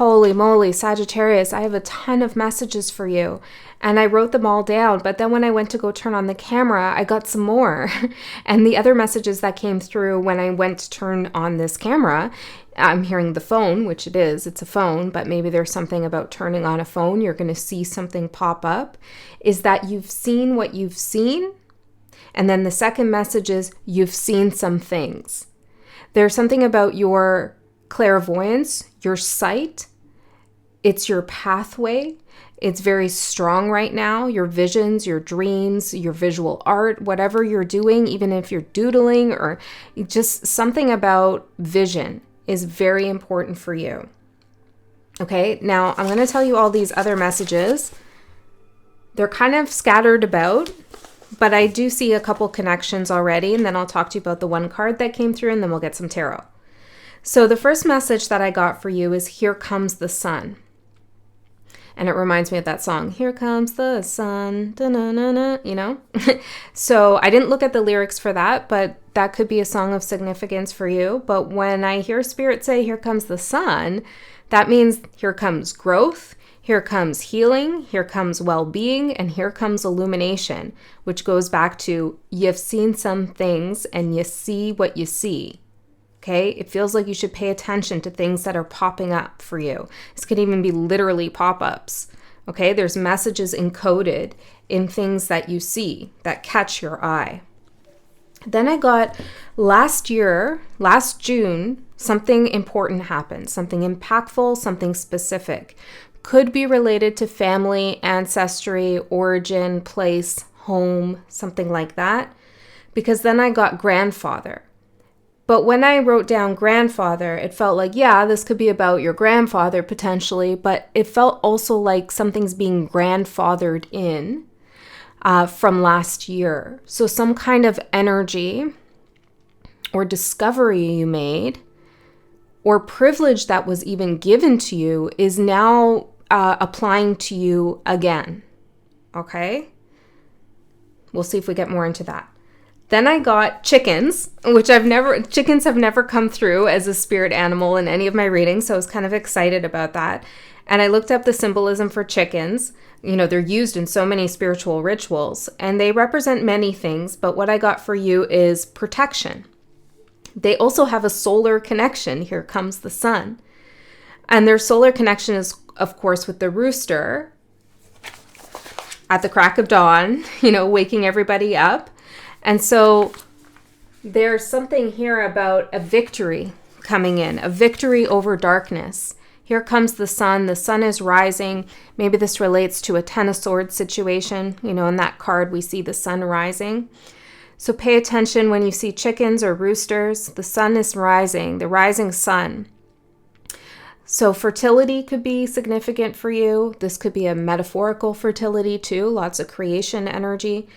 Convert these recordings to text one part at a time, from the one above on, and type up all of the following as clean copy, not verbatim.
Holy moly, Sagittarius, I have a ton of messages for you. And I wrote them all down. But then when I went to go turn on the camera, I got some more. And the other messages that came through when I went to turn on this camera, I'm hearing the phone, which it is. It's a phone, but maybe there's something about turning on a phone. You're going to see something pop up. Is that you've seen what you've seen? And then the second message is you've seen some things. There's something about your clairvoyance, your sight. It's your pathway. It's very strong right now. Your visions, your dreams, your visual art, whatever you're doing, even if you're doodling or just something about vision is very important for you. Okay, now I'm going to tell you all these other messages. They're kind of scattered about, but I do see a couple connections already, and then I'll talk to you about the one card that came through, and then we'll get some tarot. So the first message that I got for you is Here Comes the Sun. And it reminds me of that song, Here Comes the Sun, da-na-na-na, you know? So I didn't look at the lyrics for that, but that could be a song of significance for you. But when I hear Spirit say, Here comes the sun, that means here comes growth, here comes healing, here comes well-being, and here comes illumination, which goes back to you've seen some things and you see what you see. Okay, it feels like you should pay attention to things that are popping up for you. This could even be literally pop-ups. Okay, there's messages encoded in things that you see that catch your eye. Then I got last June, something important happened, something impactful, something specific. Could be related to family, ancestry, origin, place, home, something like that. Because then I got grandfather. But when I wrote down grandfather, it felt like, yeah, this could be about your grandfather potentially, but it felt also like something's being grandfathered in from last year. So some kind of energy or discovery you made or privilege that was even given to you is now applying to you again. Okay? We'll see if we get more into that. Then I got chickens, which chickens have never come through as a spirit animal in any of my readings, so I was kind of excited about that. And I looked up the symbolism for chickens. You know, they're used in so many spiritual rituals, and they represent many things, but what I got for you is protection. They also have a solar connection. Here comes the sun. And their solar connection is, of course, with the rooster at the crack of dawn, you know, waking everybody up. And so there's something here about a victory coming in, a victory over darkness. Here comes the sun is rising. Maybe this relates to a Ten of Swords situation. You know, in that card we see the sun rising. So pay attention when you see chickens or roosters. The sun is rising, the rising sun. So fertility could be significant for you. This could be a metaphorical fertility too, lots of creation energy.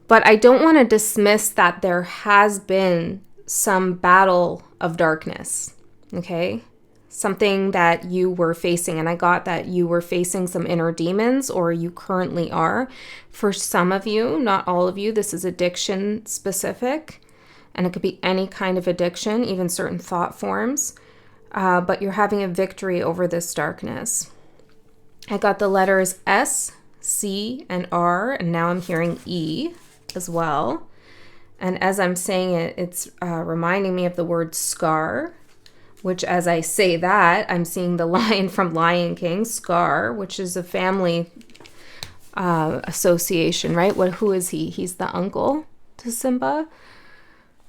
But I don't want to dismiss that there has been some battle of darkness, okay? Something that you were facing, and I got that you were facing some inner demons, or you currently are. For some of you, not all of you, this is addiction specific, and it could be any kind of addiction, even certain thought forms, but you're having a victory over this darkness. I got the letters S, C, and R, and now I'm hearing E as well. And as I'm saying it, it's reminding me of the word scar, which as I say that, I'm seeing the lion from Lion King, Scar, which is a family association, right? Who is he? He's the uncle to Simba,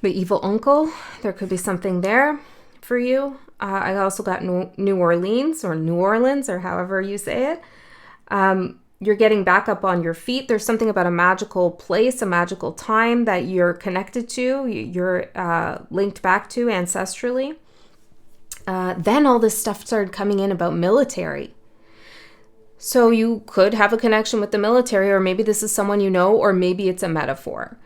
the evil uncle. There could be something there for you. I also got New Orleans or however you say it. You're getting back up on your feet. There's something about a magical place, a magical time that you're connected to, you're linked back to ancestrally. Then all this stuff started coming in about military. So you could have a connection with the military, or maybe this is someone you know, or maybe it's a metaphor.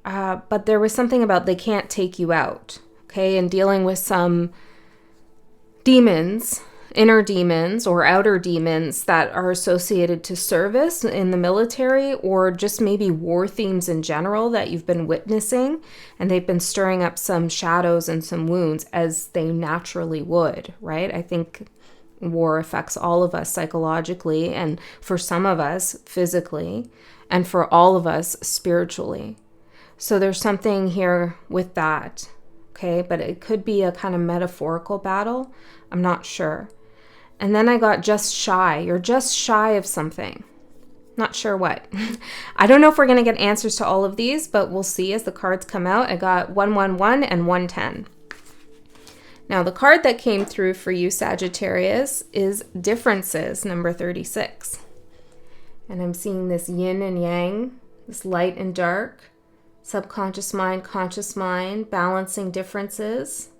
But there was something about they can't take you out, okay? And dealing with some demons, inner demons or outer demons that are associated to service in the military, or just maybe war themes in general that you've been witnessing, and they've been stirring up some shadows and some wounds as they naturally would, right? I think war affects all of us psychologically, and for some of us physically, and for all of us spiritually. So there's something here with that, okay? But it could be a kind of metaphorical battle. I'm not sure. And then I got just shy. You're just shy of something. Not sure what. I don't know if we're going to get answers to all of these, but we'll see as the cards come out. I got 111 and 110. Now, the card that came through for you, Sagittarius, is Differences, number 36. And I'm seeing this yin and yang, this light and dark, subconscious mind, conscious mind, balancing differences,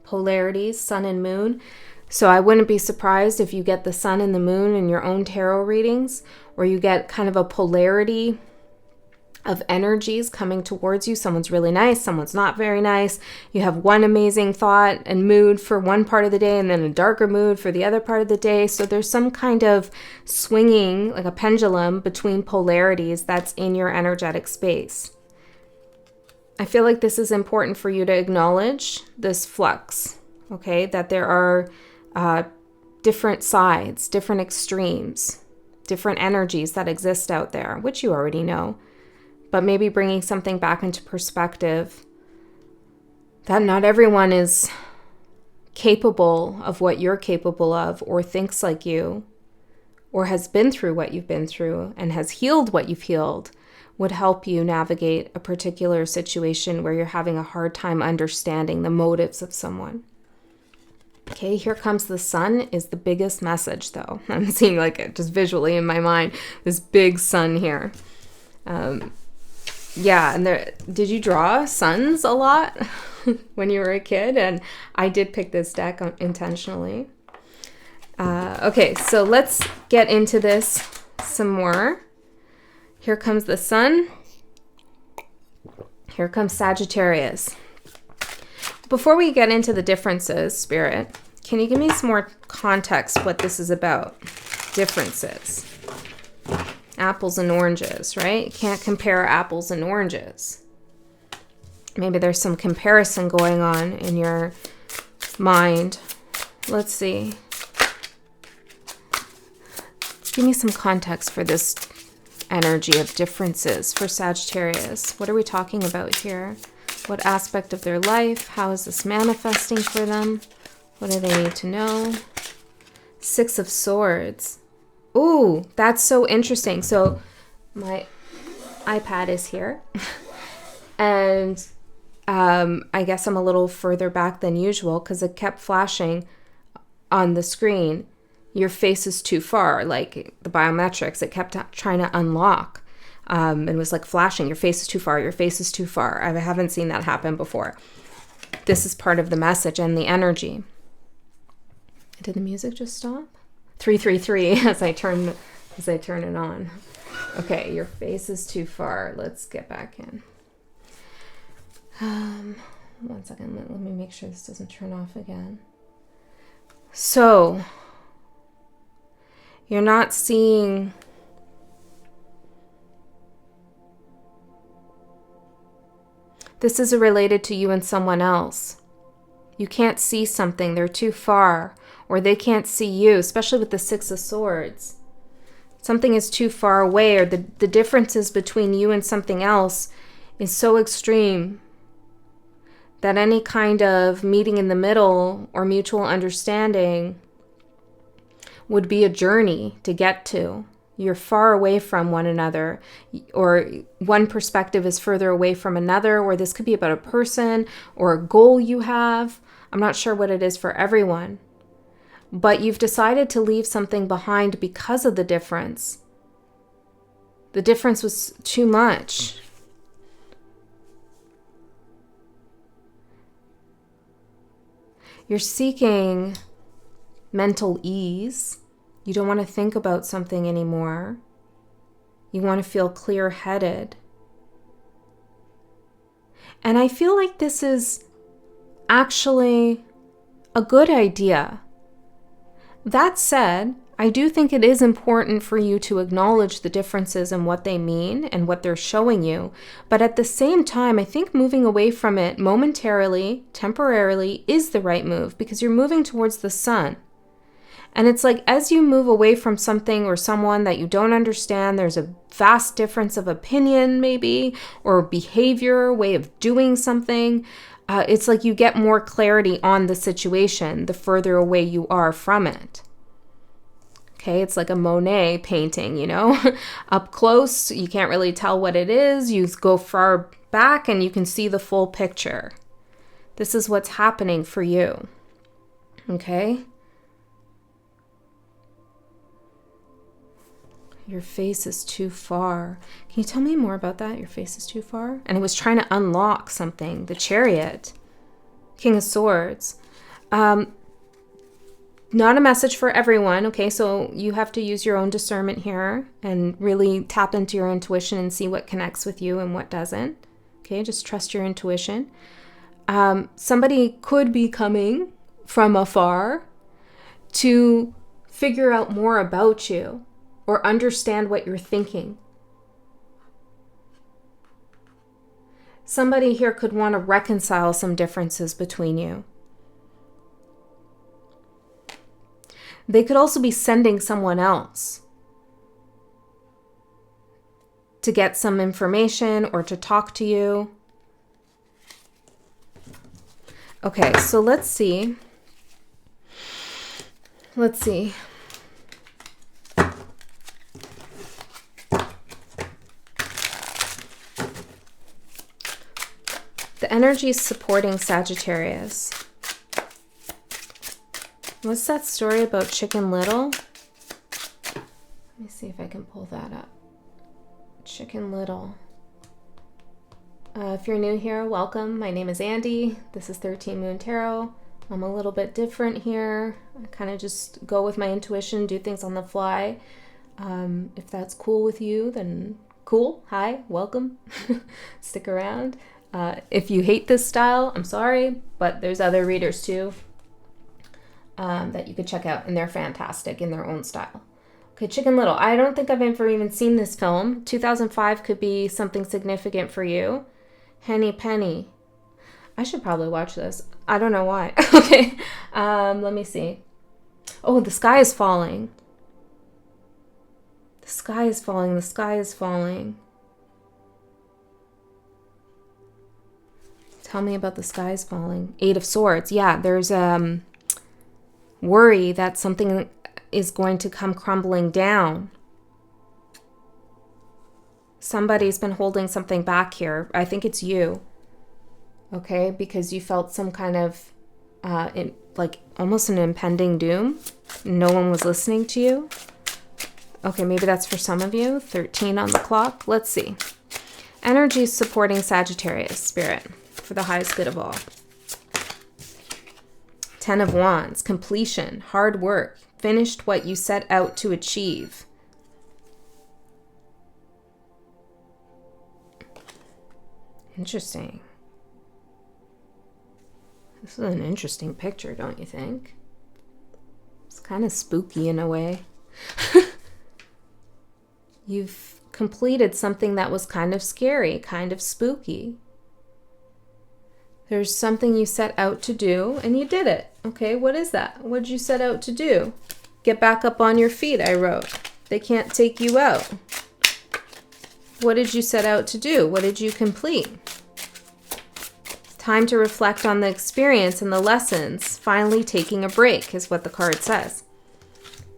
polarities, sun and moon. So I wouldn't be surprised if you get the sun and the moon in your own tarot readings, or you get kind of a polarity of energies coming towards you. Someone's really nice, someone's not very nice. You have one amazing thought and mood for one part of the day and then a darker mood for the other part of the day. So there's some kind of swinging, like a pendulum, between polarities that's in your energetic space. I feel like this is important for you to acknowledge this flux, okay? That there are different sides, different extremes, different energies that exist out there, which you already know. But maybe bringing something back into perspective, that not everyone is capable of what you're capable of, or thinks like you, or has been through what you've been through and has healed what you've healed, would help you navigate a particular situation where you're having a hard time understanding the motives of someone. Okay, here comes the sun is the biggest message, though. I'm seeing like it just visually in my mind, this big sun here. Yeah, and did you draw suns a lot when you were a kid? And I did pick this deck intentionally. Okay, so let's get into this some more. Here comes the sun. Here comes Sagittarius. Before we get into the differences, Spirit, can you give me some more context what this is about? Differences. Apples and oranges, right? You can't compare apples and oranges. Maybe there's some comparison going on in your mind. Let's see. Give me some context for this energy of differences for Sagittarius. What are we talking about here? What aspect of their life? How is this manifesting for them? What do they need to know? Six of Swords. Ooh, that's so interesting. So my iPad is here. And I guess I'm a little further back than usual because it kept flashing on the screen. Your face is too far, like the biometrics. It kept trying to unlock. It was like flashing, your face is too far, your face is too far. I haven't seen that happen before. This is part of the message and the energy. Did the music just stop? 333 as I turn it on. Okay, your face is too far. Let's get back in. 1 second. Let me make sure this doesn't turn off again. So, you're not seeing this is related to you and someone else. You can't see something, they're too far, or they can't see you, especially with the Six of Swords. Something is too far away, or the differences between you and something else is so extreme that any kind of meeting in the middle or mutual understanding would be a journey to get to. You're far away from one another, or one perspective is further away from another, or this could be about a person or a goal you have. I'm not sure what it is for everyone, but you've decided to leave something behind because of the difference. The difference was too much. You're seeking mental ease. You don't want to think about something anymore. You want to feel clear-headed. And I feel like this is actually a good idea. That said, I do think it is important for you to acknowledge the differences and what they mean and what they're showing you. But at the same time, I think moving away from it momentarily, temporarily, is the right move because you're moving towards the sun. And it's like, as you move away from something or someone that you don't understand, there's a vast difference of opinion maybe, or behavior, way of doing something. It's like you get more clarity on the situation the further away you are from it. Okay, it's like a Monet painting, you know? Up close, you can't really tell what it is. You go far back and you can see the full picture. This is what's happening for you. Okay? Your face is too far. Can you tell me more about that? Your face is too far? And it was trying to unlock something. The Chariot. King of Swords. Not a message for everyone, okay? So you have to use your own discernment here and really tap into your intuition and see what connects with you and what doesn't. Okay, just trust your intuition. Somebody could be coming from afar to figure out more about you or understand what you're thinking. Somebody here could want to reconcile some differences between you. They could also be sending someone else to get some information or to talk to you. Okay, so let's see. Let's see. The energy is supporting Sagittarius. What's that story about Chicken Little? Let me see if I can pull that up. Chicken Little. If you're new here, welcome. My name is Andy. This is 13 Moon Tarot. I'm a little bit different here. I kind of just go with my intuition, do things on the fly. If that's cool with you, then cool. Hi, welcome. Stick around. If you hate this style, I'm sorry, but there's other readers too that you could check out, and they're fantastic in their own style. Okay, Chicken Little. I don't think I've ever even seen this film. 2005 could be something significant for you. Henny Penny. I should probably watch this. I don't know why. Okay, let me see. Oh, the sky is falling. The sky is falling. The sky is falling. Tell me about the skies falling. 8 of Swords. Yeah, there's worry that something is going to come crumbling down. Somebody's been holding something back here. I think it's you. Okay, because you felt some kind of like almost an impending doom. No one was listening to you. Okay, maybe that's for some of you. 13 on the clock. Let's see. Energy is supporting Sagittarius, Spirit, for the highest good of all. 10 of Wands, completion, hard work, finished what you set out to achieve. Interesting. This is an interesting picture, don't you think? It's kind of spooky in a way. You've completed something that was kind of scary, kind of spooky. There's something you set out to do, and you did it. Okay, what is that? What did you set out to do? Get back up on your feet, I wrote. They can't take you out. What did you set out to do? What did you complete? Time to reflect on the experience and the lessons. Finally taking a break is what the card says.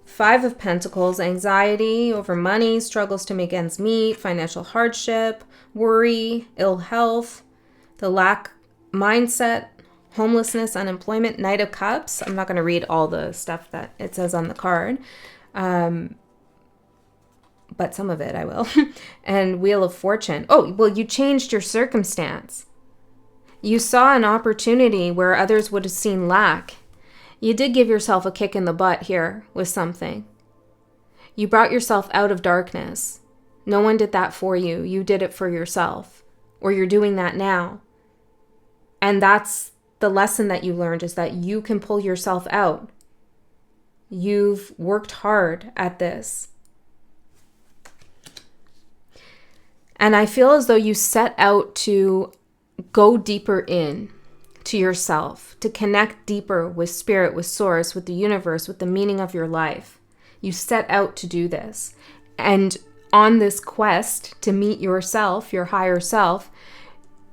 5 of Pentacles, anxiety over money, struggles to make ends meet, financial hardship, worry, ill health, the lack mindset, homelessness, unemployment. Knight of Cups. I'm not going to read all the stuff that it says on the card, but some of it I will. And Wheel of Fortune. Oh, well, you changed your circumstance. You saw an opportunity where others would have seen lack. You did give yourself a kick in the butt here with something. You brought yourself out of darkness. No one did that for you. You did it for yourself, or you're doing that now. And that's the lesson that you learned, is that you can pull yourself out. You've worked hard at this. And I feel as though you set out to go deeper in, to yourself, to connect deeper with spirit, with source, with the universe, with the meaning of your life. You set out to do this. And on this quest to meet yourself, your higher self,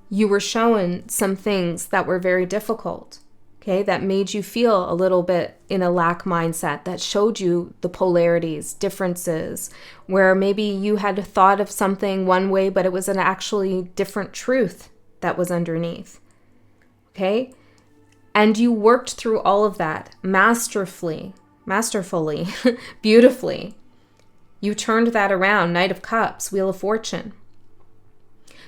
you were shown some things that were very difficult, okay, that made you feel a little bit in a lack mindset, that showed you the polarities, differences, where maybe you had thought of something one way, but it was an actually different truth that was underneath, okay? And you worked through all of that masterfully, beautifully. You turned that around, Knight of Cups, Wheel of Fortune.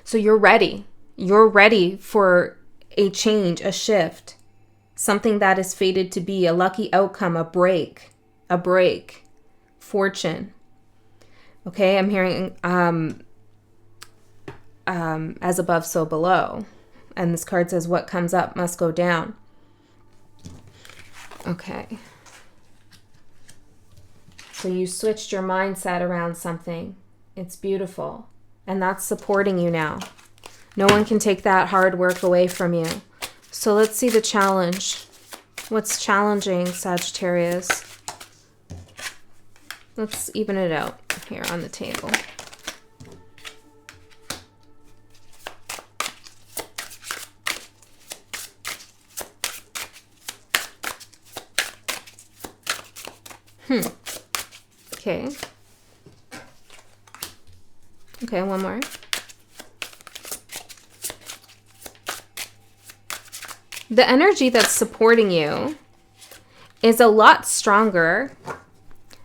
So you're ready. You're ready for a change, a shift, something that is fated to be a lucky outcome, a break, fortune. Okay, I'm hearing as above, so below. And this card says, what comes up must go down. Okay. So you switched your mindset around something. It's beautiful. And that's supporting you now. No one can take that hard work away from you. So let's see the challenge. What's challenging, Sagittarius? Let's even it out here on the table. Okay. Okay, one more. The energy that's supporting you is a lot stronger,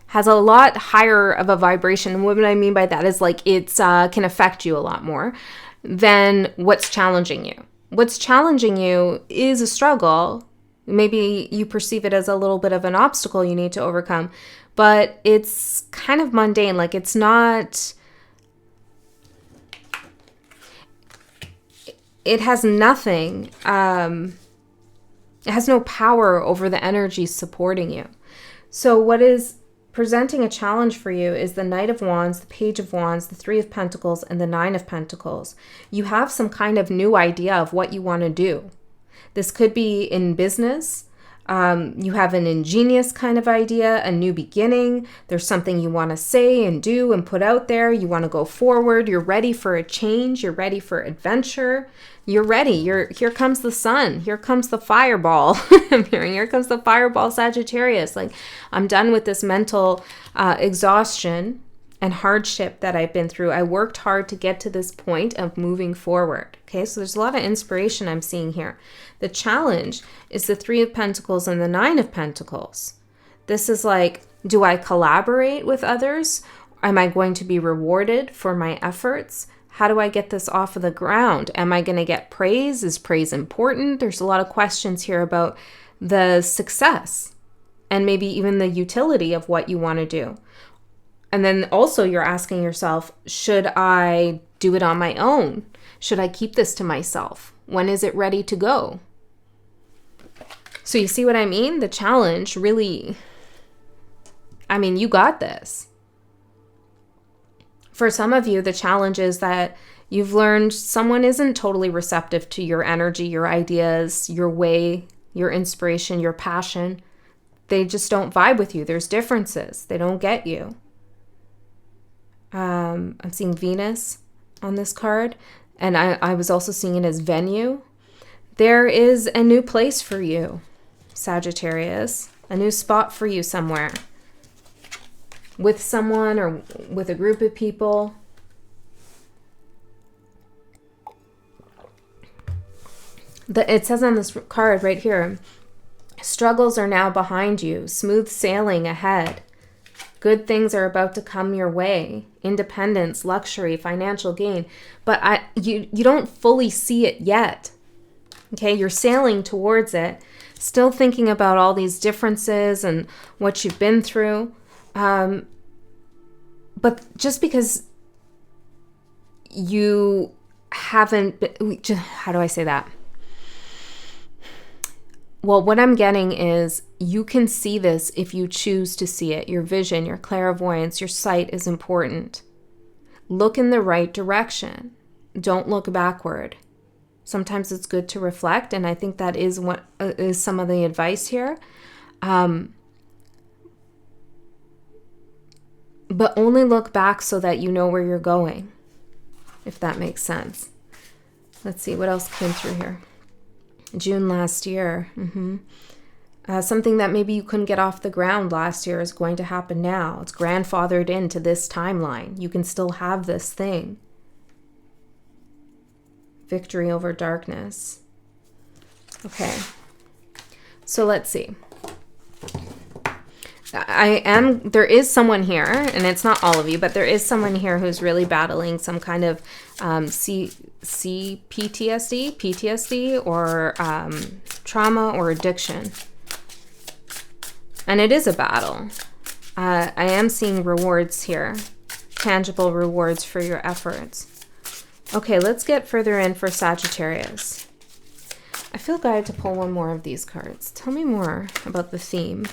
has a lot higher of a vibration. What I mean by that is like it's can affect you a lot more than what's challenging you. What's challenging you is a struggle. Maybe you perceive it as a little bit of an obstacle you need to overcome, but it's kind of mundane. Like it's not... It has nothing... It has no power over the energy supporting you. So what is presenting a challenge for you is the Knight of Wands, the Page of Wands, the Three of Pentacles, and the Nine of Pentacles. You have some kind of new idea of what you want to do. This could be in business. You have an ingenious kind of idea, a new beginning. There's something you want to say and do and put out there. You want to go forward. You're ready for a change. You're ready for adventure. You're ready. Here comes the sun. Here comes the fireball. I'm hearing here comes the fireball, Sagittarius. Like, I'm done with this mental exhaustion and hardship that I've been through. I worked hard to get to this point of moving forward. Okay, so there's a lot of inspiration I'm seeing here. The challenge is the Three of Pentacles and the Nine of Pentacles. This is like, do I collaborate with others? Am I going to be rewarded for my efforts? How do I get this off of the ground? Am I going to get praise? Is praise important? There's a lot of questions here about the success and maybe even the utility of what you want to do. And then also you're asking yourself, should I do it on my own? Should I keep this to myself? When is it ready to go? So you see what I mean? The challenge really, I mean, you got this. For some of you, the challenge is that you've learned someone isn't totally receptive to your energy, your ideas, your way, your inspiration, your passion. They just don't vibe with you. There's differences. They don't get you. I'm seeing Venus on this card, and I was also seeing it as venue. There is a new place for you, Sagittarius, a new spot for you somewhere. With someone or with a group of people. It says on this card right here, struggles are now behind you, smooth sailing ahead. Good things are about to come your way. Independence, luxury, financial gain. But you don't fully see it yet. Okay, you're sailing towards it, still thinking about all these differences and what you've been through. But just because you haven't been, how do I say that? Well, what I'm getting is you can see this if you choose to see it. Your vision, your clairvoyance, your sight is important. Look in the right direction. Don't look backward. Sometimes it's good to reflect, and I think that is what is some of the advice here. But only look back so that you know where you're going, if that makes sense. Let's see, what else came through here? June last year. Something that maybe you couldn't get off the ground last year is going to happen now. It's grandfathered into this timeline. You can still have this thing. Victory over darkness. Okay. So let's see. There is someone here, and it's not all of you, but there is someone here who's really battling some kind of PTSD, or trauma or addiction. And it is a battle. I am seeing rewards here, tangible rewards for your efforts. Okay, let's get further in for Sagittarius. I feel guided to pull one more of these cards. Tell me more about the theme.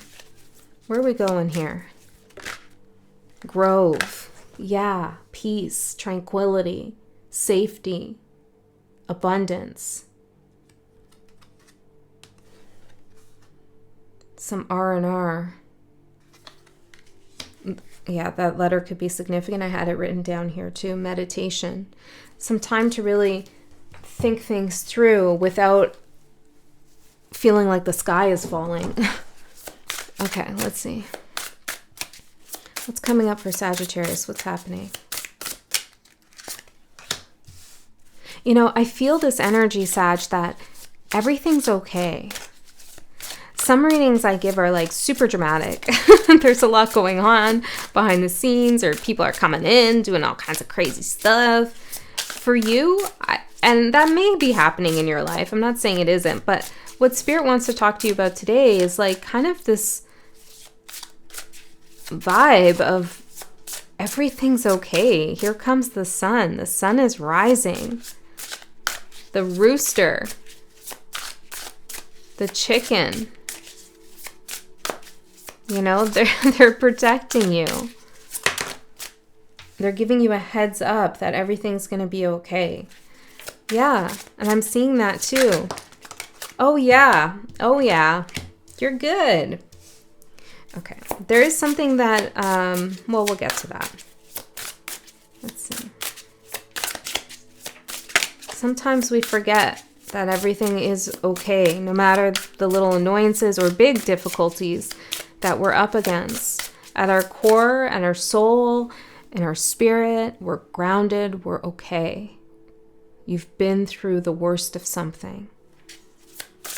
Where are we going here? Grove. Yeah, peace, tranquility, safety, abundance. Some R&R. Yeah, that letter could be significant. I had it written down here too. Meditation. Some time to really think things through without feeling like the sky is falling. Okay, let's see. What's coming up for Sagittarius? What's happening? You know, I feel this energy, Sag, that everything's okay. Some readings I give are like super dramatic. There's a lot going on behind the scenes, or people are coming in doing all kinds of crazy stuff. For you, and that may be happening in your life. I'm not saying it isn't, but what Spirit wants to talk to you about today is like kind of this vibe of everything's okay. Here comes the sun. The sun is rising. The rooster. The chicken. You know, they're protecting you. They're giving you a heads up that everything's going to be okay. Yeah, and I'm seeing that too. Oh yeah. Oh yeah. You're good. Okay. There is something that, well, we'll get to that. Let's see. Sometimes we forget that everything is okay, no matter the little annoyances or big difficulties that we're up against. At our core and our soul and our spirit, we're grounded, we're okay. You've been through the worst of something.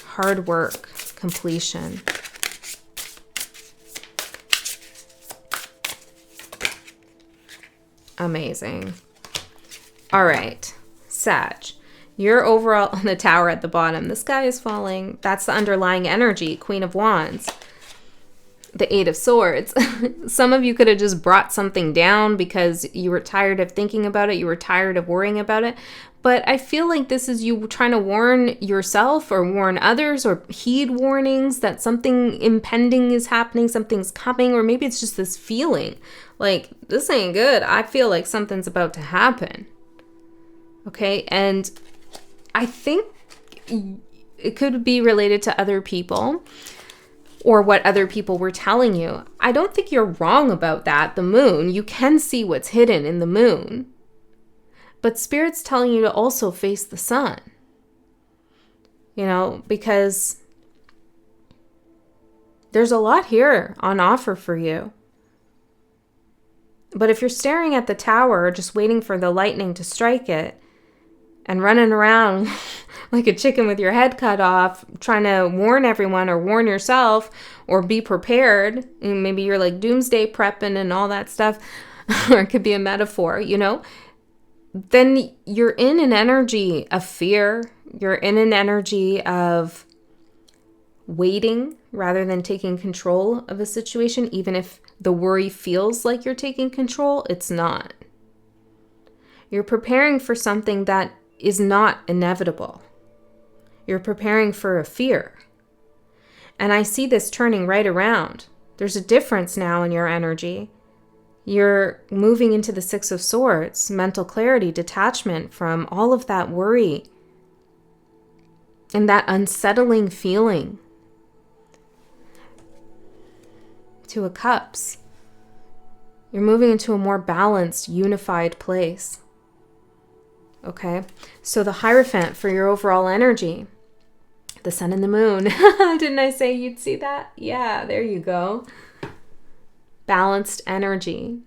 Hard work, completion. Amazing. All right, Sag. You're overall on the tower at the bottom. The sky is falling. That's the underlying energy, Queen of Wands. The Eight of Swords. Some of you could have just brought something down because you were tired of thinking about it. You were tired of worrying about it. But I feel like this is you trying to warn yourself or warn others or heed warnings that something impending is happening, something's coming, or maybe it's just this feeling like this ain't good. I feel like something's about to happen. Okay, and I think it could be related to other people or what other people were telling you. I don't think you're wrong about that. The moon, you can see what's hidden in the moon. But Spirit's telling you to also face the sun. You know, because there's a lot here on offer for you. But if you're staring at the tower, just waiting for the lightning to strike it, and running around like a chicken with your head cut off, trying to warn everyone or warn yourself or be prepared, and maybe you're like doomsday prepping and all that stuff, or it could be a metaphor, you know, then you're in an energy of fear. You're in an energy of waiting rather than taking control of a situation. Even if the worry feels like you're taking control, it's not. You're preparing for something that is not inevitable. You're preparing for a fear. And I see this turning right around. There's a difference now in your energy. You're moving into the Six of Swords, mental clarity, detachment from all of that worry and that unsettling feeling. Two of Cups. You're moving into a more balanced, unified place. Okay? So the Hierophant for your overall energy. The Sun and the Moon. Didn't I say you'd see that? Yeah, there you go. Balanced energy.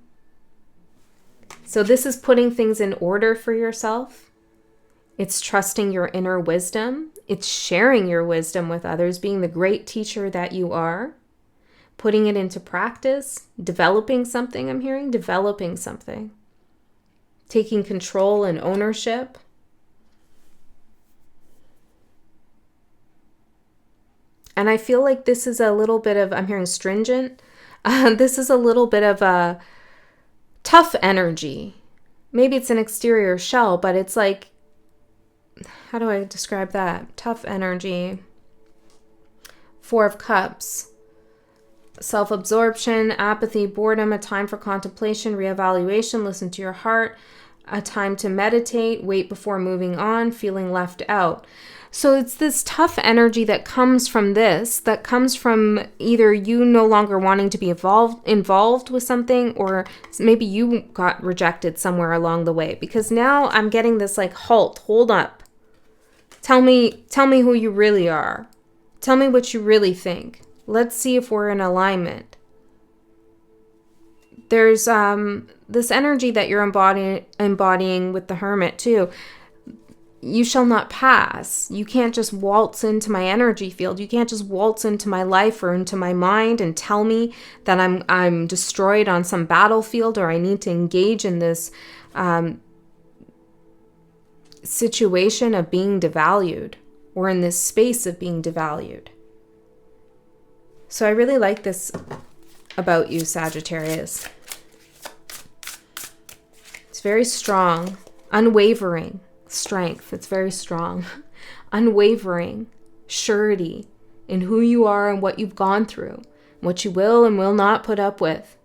So this is putting things in order for yourself. It's trusting your inner wisdom. It's sharing your wisdom with others, being the great teacher that you are. Putting it into practice. Developing something, I'm hearing. Developing something. Taking control and ownership. And I feel like this is a little bit of, I'm hearing stringent. This is a little bit of a tough energy. Maybe it's an exterior shell, but it's like, how do I describe that? Tough energy. Four of Cups. Self-absorption, apathy, boredom, a time for contemplation, reevaluation, listen to your heart, a time to meditate, wait before moving on, feeling left out. So it's this tough energy that comes from this, that comes from either you no longer wanting to be involved with something, or maybe you got rejected somewhere along the way. Because now I'm getting this like, hold up. Tell me who you really are. Tell me what you really think. Let's see if we're in alignment. There's this energy that you're embodying with the Hermit too. You shall not pass. You can't just waltz into my energy field. You can't just waltz into my life or into my mind and tell me that I'm destroyed on some battlefield, or I need to engage in this situation of being devalued, or in this space of being devalued. So I really like this about you, Sagittarius. It's very strong, unwavering strength. It's very strong, unwavering surety in who you are and what you've gone through, what you will and will not put up with,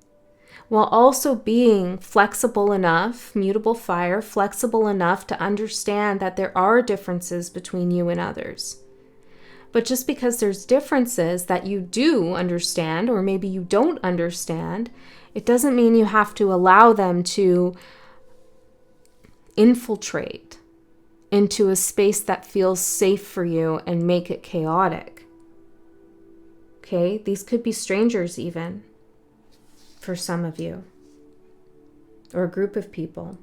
while also being flexible enough, mutable fire, flexible enough to understand that there are differences between you and others. But just because there's differences that you do understand, or maybe you don't understand, it doesn't mean you have to allow them to infiltrate into a space that feels safe for you and make it chaotic. Okay? These could be strangers even for some of you, or a group of people.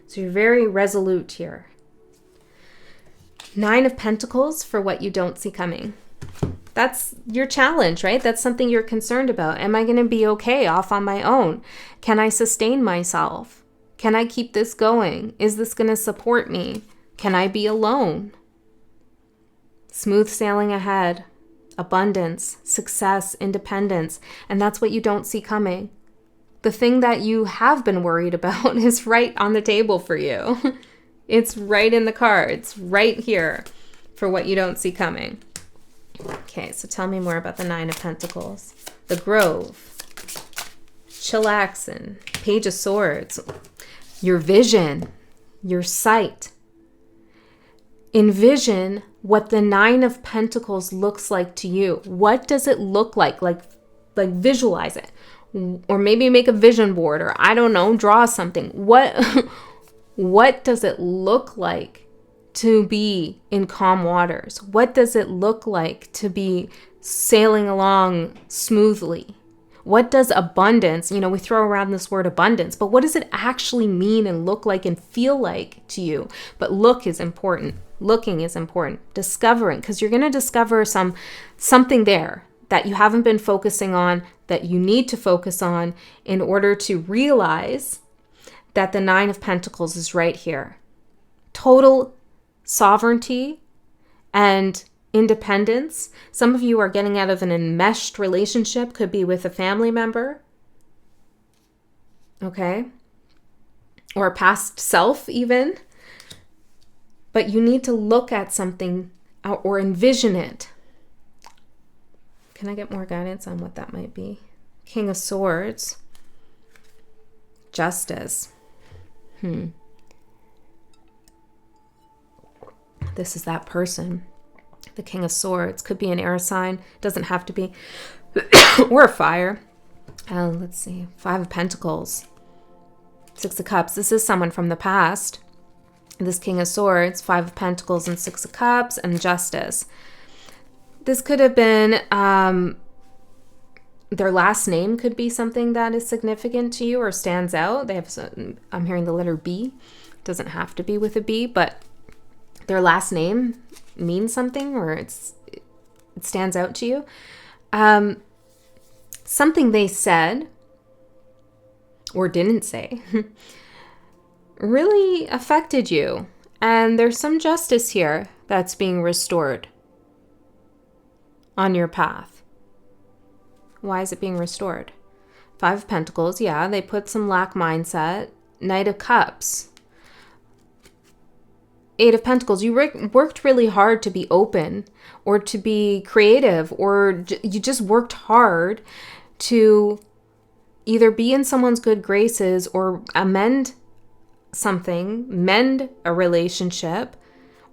So you're very resolute here. 9 of Pentacles for what you don't see coming. That's your challenge, right? That's something you're concerned about. Am I going to be okay off on my own? Can I sustain myself? Can I keep this going? Is this going to support me? Can I be alone? Smooth sailing ahead, abundance, success, independence, and that's what you don't see coming. The thing that you have been worried about is right on the table for you. It's right in the cards, right here for what you don't see coming. Okay, so tell me more about the 9 of Pentacles. The Grove, Chillaxin, Page of Swords, your vision, your sight. Envision what the 9 of Pentacles looks like to you. What does it look like? Like visualize it. Or maybe make a vision board, or I don't know, draw something. What does it look like to be in calm waters? What does it look like to be sailing along smoothly? What does abundance, we throw around this word abundance, but what does it actually mean and look like and feel like to you? But look is important. Looking is important. Discovering, because you're going to discover something there that you haven't been focusing on, that you need to focus on in order to realize that the 9 of Pentacles is right here. Total sovereignty and independence. Some of you are getting out of an enmeshed relationship, could be with a family member, okay? Or a past self even. But you need to look at something or envision it. Can I get more guidance on what that might be? King of Swords. Justice. This is that person. The King of Swords could be an air sign. Doesn't have to be. Or a fire. Let's see. 5 of Pentacles. 6 of Cups. This is someone from the past. This King of Swords, 5 of Pentacles and 6 of Cups, and Justice. This could have been, their last name could be something that is significant to you or stands out. They have, I'm hearing the letter B. Doesn't have to be with a B, but their last name means something, or it stands out to you. Something they said or didn't say really affected you. And there's some justice here that's being restored on your path. Why is it being restored? 5 of Pentacles, yeah, they put some lack mindset. Knight of Cups. 8 of Pentacles, you worked really hard to be open or to be creative, or you just worked hard to either be in someone's good graces or amend something, mend a relationship,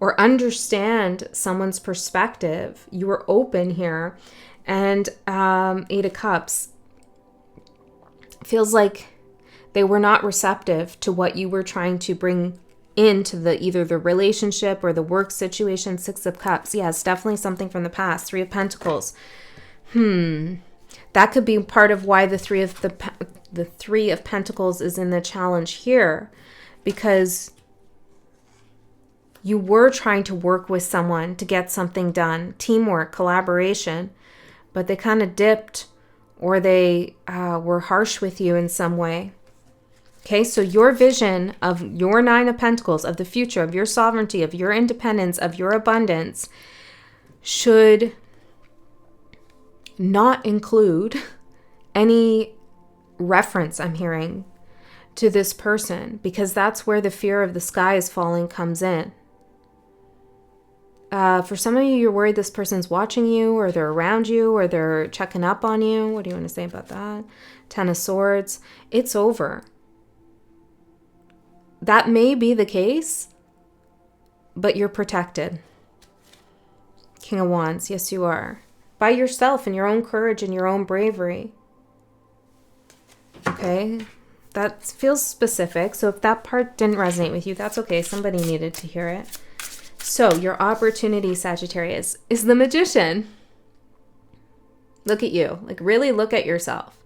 or understand someone's perspective. You were open here. And 8 of Cups feels like they were not receptive to what you were trying to bring into either the relationship or the work situation. 6 of Cups. Yes, definitely something from the past. 3 of Pentacles. That could be part of why the 3 of Pentacles is in the challenge here, because you were trying to work with someone to get something done, teamwork, collaboration, but they kind of dipped, or they were harsh with you in some way. Okay, so your vision of your 9 of Pentacles, of the future, of your sovereignty, of your independence, of your abundance, should not include any reference, I'm hearing, to this person, because that's where the fear of the sky is falling comes in. For some of you, you're worried this person's watching you, or they're around you, or they're checking up on you. What do you want to say about that? 10 of Swords. It's over. That may be the case, but you're protected. King of Wands. Yes, you are. By yourself and your own courage and your own bravery. Okay? That feels specific. So if that part didn't resonate with you, that's okay. Somebody needed to hear it. So your opportunity, Sagittarius, is the Magician. Look at you. Like, really look at yourself.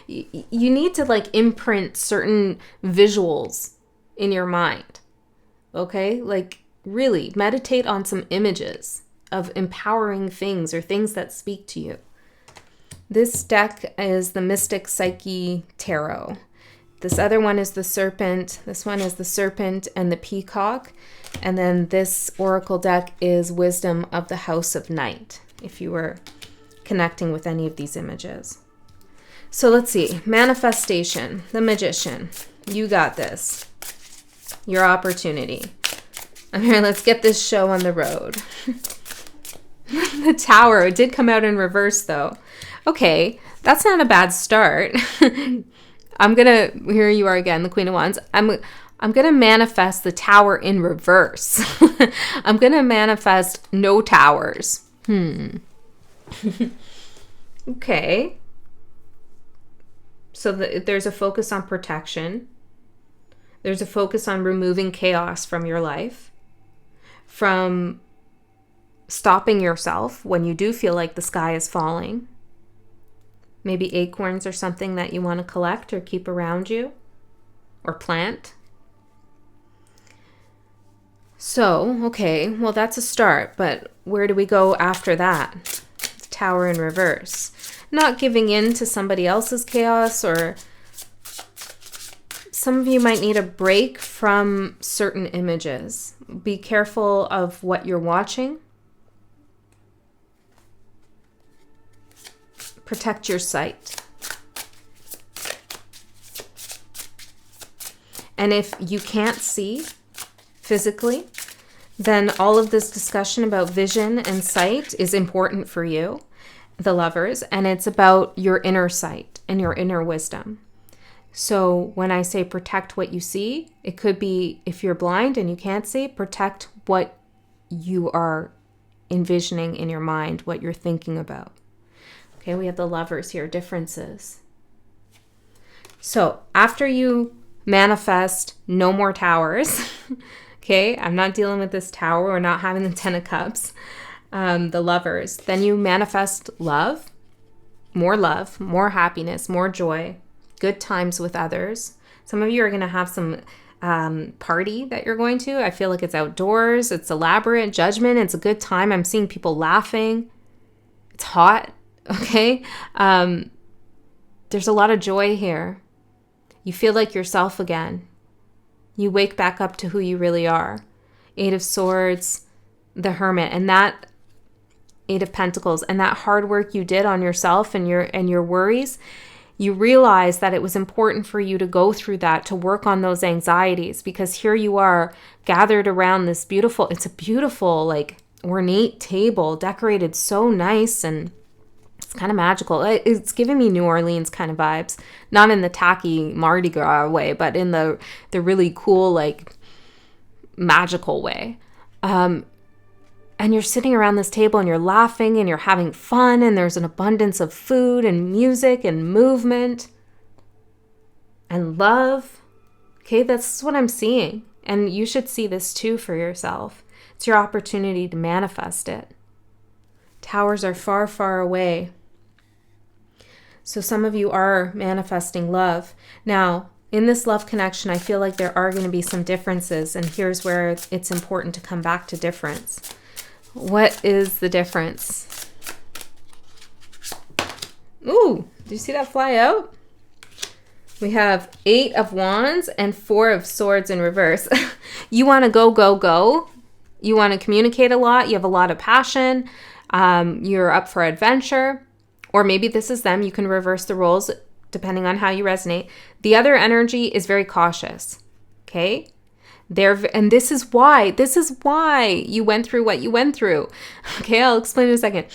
You need to, like, imprint certain visuals in your mind. Okay? Like, really meditate on some images of empowering things or things that speak to you. This deck is the Mystic Psyche Tarot. This other one is the Serpent. This one is the Serpent and the Peacock. And then this Oracle deck is Wisdom of the House of Night, if you were connecting with any of these images. So let's see. Manifestation, the Magician. You got this. Your opportunity. I'm here. Let's get this show on the road. The Tower. It did come out in reverse, though. Okay, that's not a bad start. Here you are again, the Queen of Wands. I'm going to manifest the Tower in reverse. I'm going to manifest no towers. Okay. So there's a focus on protection. There's a focus on removing chaos from your life. From stopping yourself when you do feel like the sky is falling. Maybe acorns or something that you want to collect or keep around you or plant. So, okay, well, that's a start, but where do we go after that? Tower in reverse. Not giving in to somebody else's chaos, or some of you might need a break from certain images. Be careful of what you're watching. Protect your sight. And if you can't see physically, then all of this discussion about vision and sight is important for you, the lovers, and it's about your inner sight and your inner wisdom. So when I say protect what you see, it could be if you're blind and you can't see, protect what you are envisioning in your mind, what you're thinking about. Okay, we have the Lovers here, differences. So after you manifest no more towers, okay, I'm not dealing with this tower. We're not having the 10 of Cups, the Lovers. Then you manifest love, more happiness, more joy, good times with others. Some of you are going to have some party that you're going to. I feel like it's outdoors. It's elaborate. Judgment. It's a good time. I'm seeing people laughing. It's hot. Okay. There's a lot of joy here. You feel like yourself again. You wake back up to who you really are. 8 of Swords, the Hermit, and that 8 of Pentacles, and that hard work you did on yourself and your worries, you realize that it was important for you to go through that, to work on those anxieties, because here you are gathered around this beautiful, it's a beautiful, like, ornate table, decorated so nice, and it's kind of magical. It's giving me New Orleans kind of vibes, not in the tacky Mardi Gras way, but in the really cool, like, magical way. And you're sitting around this table and you're laughing and you're having fun, and there's an abundance of food and music and movement and love. Okay, that's what I'm seeing. And you should see this too for yourself. It's your opportunity to manifest it. Towers are far, far away. So some of you are manifesting love. Now, in this love connection, I feel like there are going to be some differences. And here's where it's important to come back to difference. What is the difference? Ooh, do you see that fly out? We have 8 of Wands and 4 of Swords in reverse. You want to go, go, go. You want to communicate a lot. You have a lot of passion. You're up for adventure. Or maybe this is them. You can reverse the roles depending on how you resonate. The other energy is very cautious. Okay? And this is why you went through what you went through. Okay, I'll explain in a second.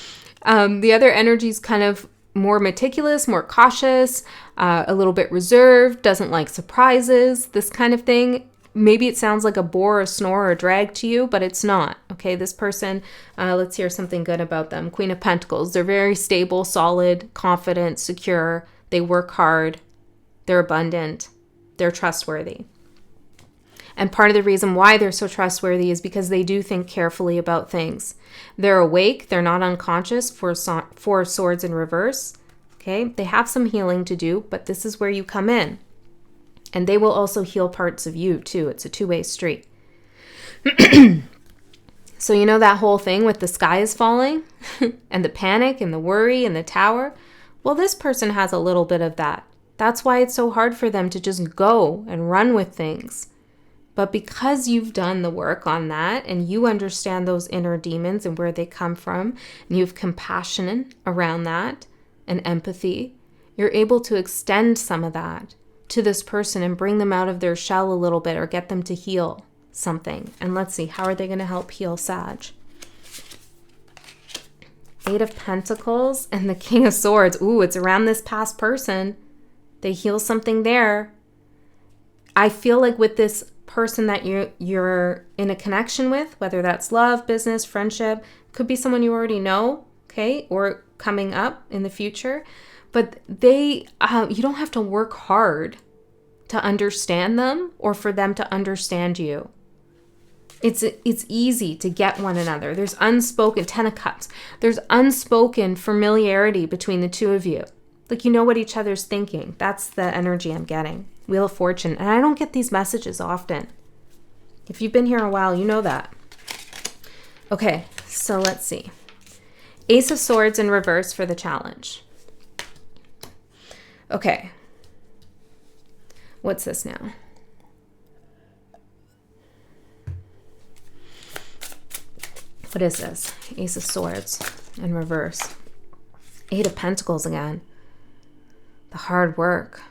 The other energy is kind of more meticulous, more cautious, a little bit reserved, doesn't like surprises, this kind of thing. Maybe it sounds like a bore, a snore, or a drag to you, but it's not. Okay, this person, let's hear something good about them. Queen of Pentacles. They're very stable, solid, confident, secure. They work hard. They're abundant. They're trustworthy. And part of the reason why they're so trustworthy is because they do think carefully about things. They're awake. They're not unconscious. For Swords in reverse. Okay, they have some healing to do, but this is where you come in. And they will also heal parts of you too. It's a two-way street. So you know that whole thing with the sky is falling and the panic and the worry and the tower? Well, this person has a little bit of that. That's why it's so hard for them to just go and run with things. But because you've done the work on that and you understand those inner demons and where they come from, and you have compassion around that and empathy, you're able to extend some of that to this person and bring them out of their shell a little bit, or get them to heal something. And let's see, how are they going to help heal Sag? 8 of Pentacles and the King of Swords. Ooh, it's around this past person. They heal something there. I feel like with this person that you're in a connection with, whether that's love, business, friendship, could be someone you already know, okay, or coming up in the future. But you don't have to work hard to understand them or for them to understand you. It's easy to get one another. There's unspoken, 10 of Cups. There's unspoken familiarity between the two of you. Like, you know what each other's thinking. That's the energy I'm getting. Wheel of Fortune. And I don't get these messages often. If you've been here a while, you know that. Okay, so let's see. Ace of Swords in reverse for the challenge. Okay. What's this now? What is this? Ace of Swords in reverse. 8 of Pentacles again. The hard work.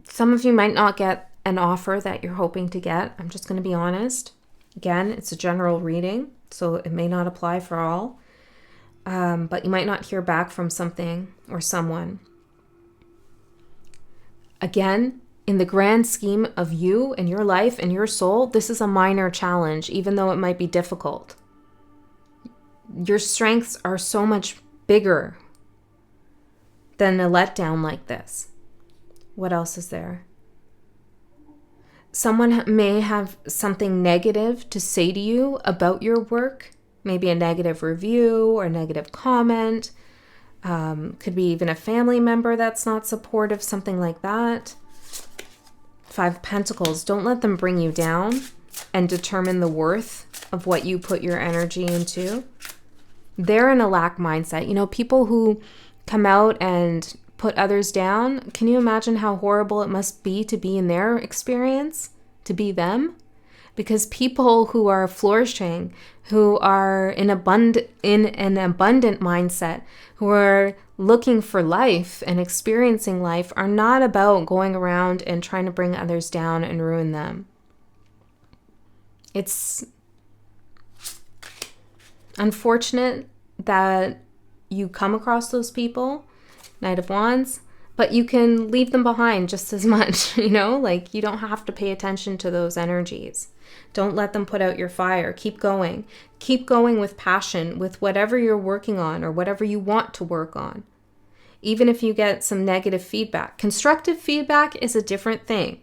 Some of you might not get an offer that you're hoping to get. I'm just going to be honest. Again, it's a general reading, so it may not apply for all. But you might not hear back from something or someone. Again, in the grand scheme of you and your life and your soul, this is a minor challenge, even though it might be difficult. Your strengths are so much bigger than a letdown like this. What else is there? Someone may have something negative to say to you about your work, maybe a negative review or a negative comment. Could be even a family member that's not supportive, something like that. 5 of Pentacles, don't let them bring you down and determine the worth of what you put your energy into. They're in a lack mindset. You know, people who come out and put others down, can you imagine how horrible it must be to be in their experience, to be them? Because people who are flourishing, who are in an abundant mindset, who are looking for life and experiencing life, are not about going around and trying to bring others down and ruin them. It's unfortunate that you come across those people, Knight of Wands, but you can leave them behind just as much, you know? Like, you don't have to pay attention to those energies. Don't let them put out your fire. Keep going. Keep going with passion, with whatever you're working on or whatever you want to work on. Even if you get some negative feedback. Constructive feedback is a different thing.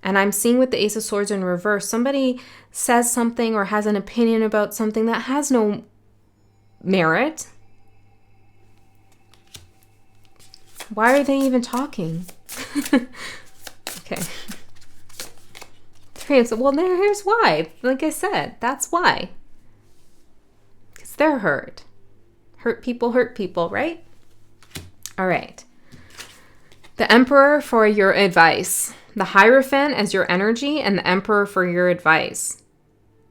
And I'm seeing with the Ace of Swords in reverse, somebody says something or has an opinion about something that has no merit. Why are they even talking? Okay. Well, here's why. Like I said, that's why. Because they're hurt. Hurt people, right? All right. The Emperor for your advice. The Hierophant as your energy and the Emperor for your advice.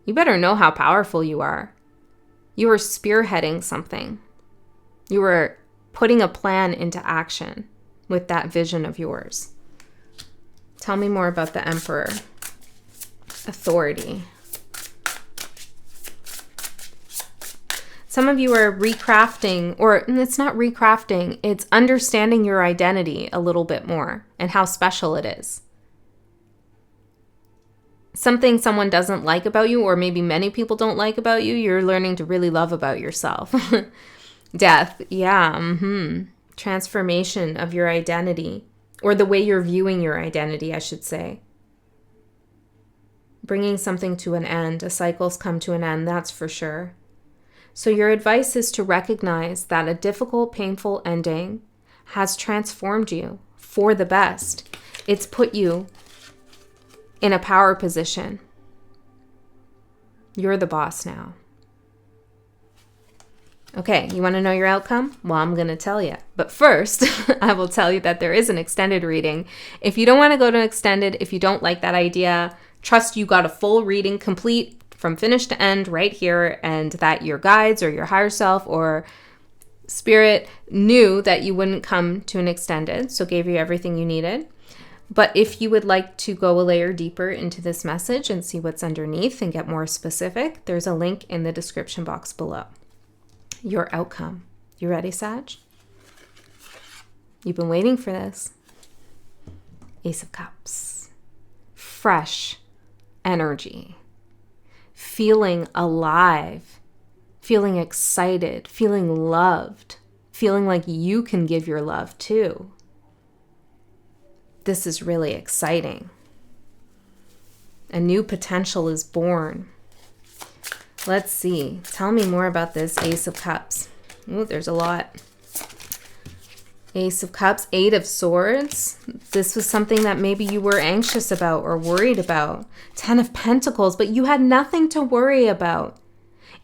You better know how powerful you are. You are spearheading something. You are putting a plan into action with that vision of yours. Tell me more about the Emperor. Authority. Some of you are recrafting, or it's not recrafting, it's understanding your identity a little bit more and how special it is. Something someone doesn't like about you, or maybe many people don't like about you, you're learning to really love about yourself. Death, yeah, Transformation of your identity, or the way you're viewing your identity, I should say. Bringing something to an end. A cycle's come to an end, that's for sure. So your advice is to recognize that a difficult, painful ending has transformed you for the best. It's put you in a power position. You're the boss now. Okay, you want to know your outcome? Well, I'm going to tell you. But first, I will tell you that there is an extended reading. If you don't want to go to extended, if you don't like that idea, trust you got a full reading complete from finish to end right here, and that your guides or your higher self or spirit knew that you wouldn't come to an extended, so gave you everything you needed. But if you would like to go a layer deeper into this message and see what's underneath and get more specific, there's a link in the description box below. Your outcome. You ready, Sag? You've been waiting for this. Ace of Cups. Fresh energy. Feeling alive. Feeling excited. Feeling loved. Feeling like you can give your love too. This is really exciting. A new potential is born. Let's see. Tell me more about this Ace of Cups. Ooh, there's a lot. Ace of Cups, 8 of Swords. This was something that maybe you were anxious about or worried about. 10 of Pentacles, but you had nothing to worry about.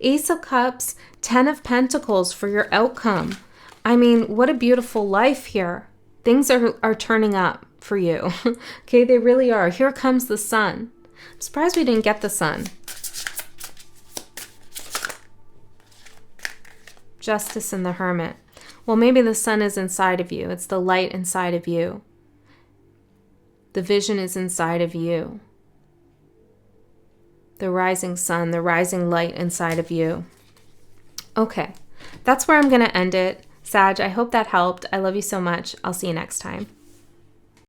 Ace of Cups, 10 of Pentacles for your outcome. I mean, what a beautiful life here. Things are turning up for you. Okay, they really are. Here comes the Sun. I'm surprised we didn't get the Sun. Justice and the Hermit. Well, maybe the Sun is inside of you. It's the light inside of you. The vision is inside of you. The rising sun, the rising light inside of you. Okay, that's where I'm going to end it. Sag, I hope that helped. I love you so much. I'll see you next time.